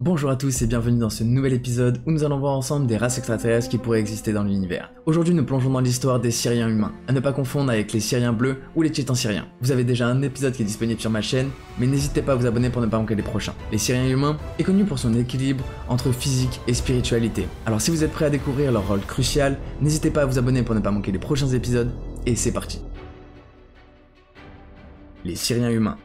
Bonjour à tous et bienvenue dans ce nouvel épisode où nous allons voir ensemble des races extraterrestres qui pourraient exister dans l'univers. Aujourd'hui nous plongeons dans l'histoire des Syriens humains, à ne pas confondre avec les Syriens bleus ou les Titans syriens. Vous avez déjà un épisode qui est disponible sur ma chaîne, mais n'hésitez pas à vous abonner pour ne pas manquer les prochains. Les Syriens humains est connu pour son équilibre entre physique et spiritualité. Alors si vous êtes prêts à découvrir leur rôle crucial, n'hésitez pas à vous abonner pour ne pas manquer les prochains épisodes, et c'est parti. Les Syriens humains.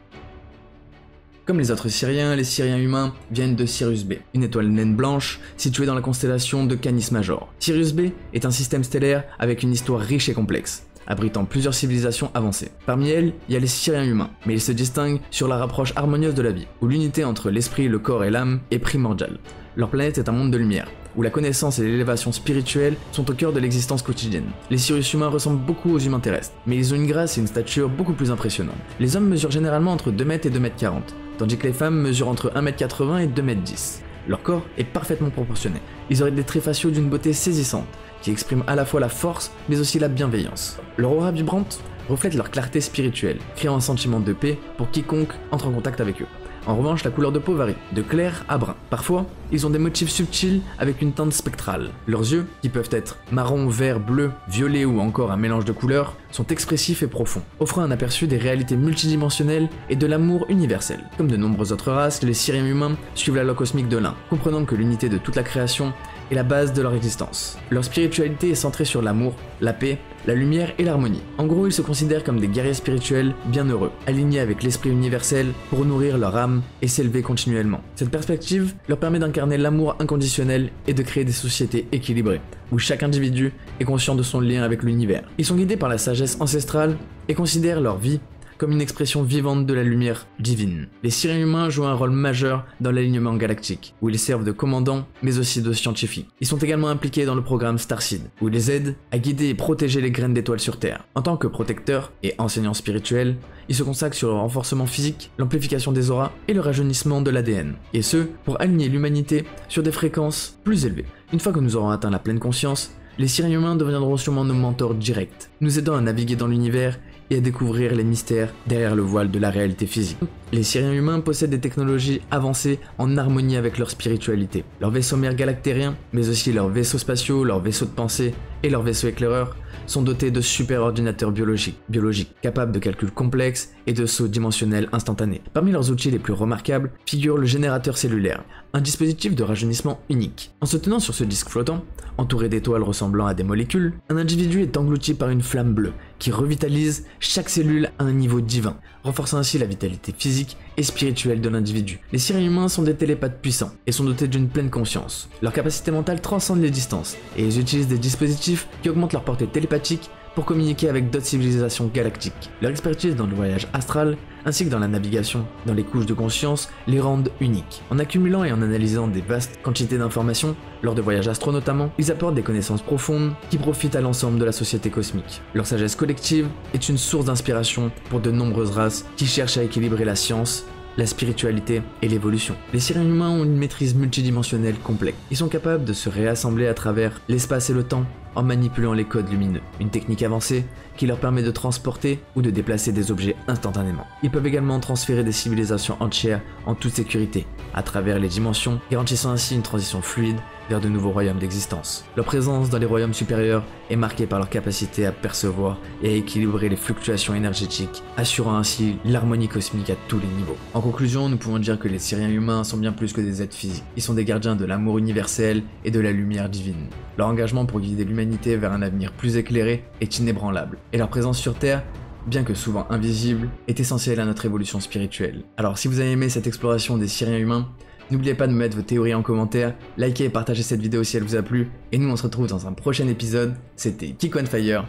Comme les autres Syriens, les Syriens humains viennent de Sirius B, une étoile naine blanche située dans la constellation de Canis Major. Sirius B est un système stellaire avec une histoire riche et complexe, abritant plusieurs civilisations avancées. Parmi elles, il y a les Syriens humains, mais ils se distinguent sur la rapproche harmonieuse de la vie, où l'unité entre l'esprit, le corps et l'âme est primordiale. Leur planète est un monde de lumière, où la connaissance et l'élévation spirituelle sont au cœur de l'existence quotidienne. Les Sirius humains ressemblent beaucoup aux humains terrestres, mais ils ont une grâce et une stature beaucoup plus impressionnantes. Les hommes mesurent généralement entre 2 mètres et 2 mètres 40, tandis que les femmes mesurent entre 1m80 et 2m10. Leur corps est parfaitement proportionné. Ils auraient des traits faciaux d'une beauté saisissante, qui expriment à la fois la force, mais aussi la bienveillance. Leur aura vibrante reflète leur clarté spirituelle, créant un sentiment de paix pour quiconque entre en contact avec eux. En revanche, la couleur de peau varie, de clair à brun. Parfois, ils ont des motifs subtils avec une teinte spectrale. Leurs yeux, qui peuvent être marron, vert, bleu, violet ou encore un mélange de couleurs, sont expressifs et profonds, offrant un aperçu des réalités multidimensionnelles et de l'amour universel. Comme de nombreuses autres races, les Syriens humains suivent la loi cosmique de l'un, comprenant que l'unité de toute la création est la base de leur existence. Leur spiritualité est centrée sur l'amour, la paix, la lumière et l'harmonie. En gros, ils se considèrent comme des guerriers spirituels bienheureux, alignés avec l'esprit universel pour nourrir leur âme et s'élever continuellement. Cette perspective leur permet d'incarner l'amour inconditionnel et de créer des sociétés équilibrées, où chaque individu est conscient de son lien avec l'univers. Ils sont guidés par la sagesse ancestrale et considèrent leur vie comme une expression vivante de la lumière divine. Les Syriens humains jouent un rôle majeur dans l'alignement galactique, où ils servent de commandants, mais aussi de scientifiques. Ils sont également impliqués dans le programme Starseed, où ils les aident à guider et protéger les graines d'étoiles sur Terre. En tant que protecteurs et enseignants spirituels, ils se consacrent sur le renforcement physique, l'amplification des auras et le rajeunissement de l'ADN. Et ce, pour aligner l'humanité sur des fréquences plus élevées. Une fois que nous aurons atteint la pleine conscience, les Syriens humains deviendront sûrement nos mentors directs, nous aidant à naviguer dans l'univers et à découvrir les mystères derrière le voile de la réalité physique. Les Syriens humains possèdent des technologies avancées en harmonie avec leur spiritualité. Leurs vaisseaux mères galactériens, mais aussi leurs vaisseaux spatiaux, leurs vaisseaux de pensée et leurs vaisseaux éclaireurs sont dotés de super ordinateurs biologiques, capables de calculs complexes et de sauts dimensionnels instantanés. Parmi leurs outils les plus remarquables figure le générateur cellulaire, un dispositif de rajeunissement unique. En se tenant sur ce disque flottant, entouré d'étoiles ressemblant à des molécules, un individu est englouti par une flamme bleue qui revitalise chaque cellule à un niveau divin, renforçant ainsi la vitalité physique et spirituelle de l'individu. Les Syriens humains sont des télépathes puissants et sont dotés d'une pleine conscience. Leur capacité mentale transcende les distances et ils utilisent des dispositifs qui augmentent leur portée télépathique pour communiquer avec d'autres civilisations galactiques. Leur expertise dans le voyage astral, ainsi que dans la navigation dans les couches de conscience, les rendent uniques. En accumulant et en analysant des vastes quantités d'informations, lors de voyages astraux notamment, ils apportent des connaissances profondes qui profitent à l'ensemble de la société cosmique. Leur sagesse collective est une source d'inspiration pour de nombreuses races qui cherchent à équilibrer la science, la spiritualité et l'évolution. Les Syriens humains ont une maîtrise multidimensionnelle complexe. Ils sont capables de se réassembler à travers l'espace et le temps en manipulant les codes lumineux, une technique avancée qui leur permet de transporter ou de déplacer des objets instantanément. Ils peuvent également transférer des civilisations entières en toute sécurité, à travers les dimensions, garantissant ainsi une transition fluide vers de nouveaux royaumes d'existence. Leur présence dans les royaumes supérieurs est marquée par leur capacité à percevoir et à équilibrer les fluctuations énergétiques, assurant ainsi l'harmonie cosmique à tous les niveaux. En conclusion, nous pouvons dire que les Syriens humains sont bien plus que des êtres physiques. Ils sont des gardiens de l'amour universel et de la lumière divine. Leur engagement pour guider l'humanité vers un avenir plus éclairé est inébranlable, et leur présence sur Terre, bien que souvent invisible, est essentielle à notre évolution spirituelle. Alors si vous avez aimé cette exploration des Syriens humains, n'oubliez pas de me mettre vos théories en commentaire, likez et partagez cette vidéo si elle vous a plu, et nous on se retrouve dans un prochain épisode. C'était Kiko on Fire,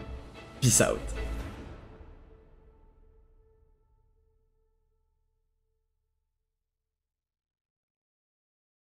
peace out.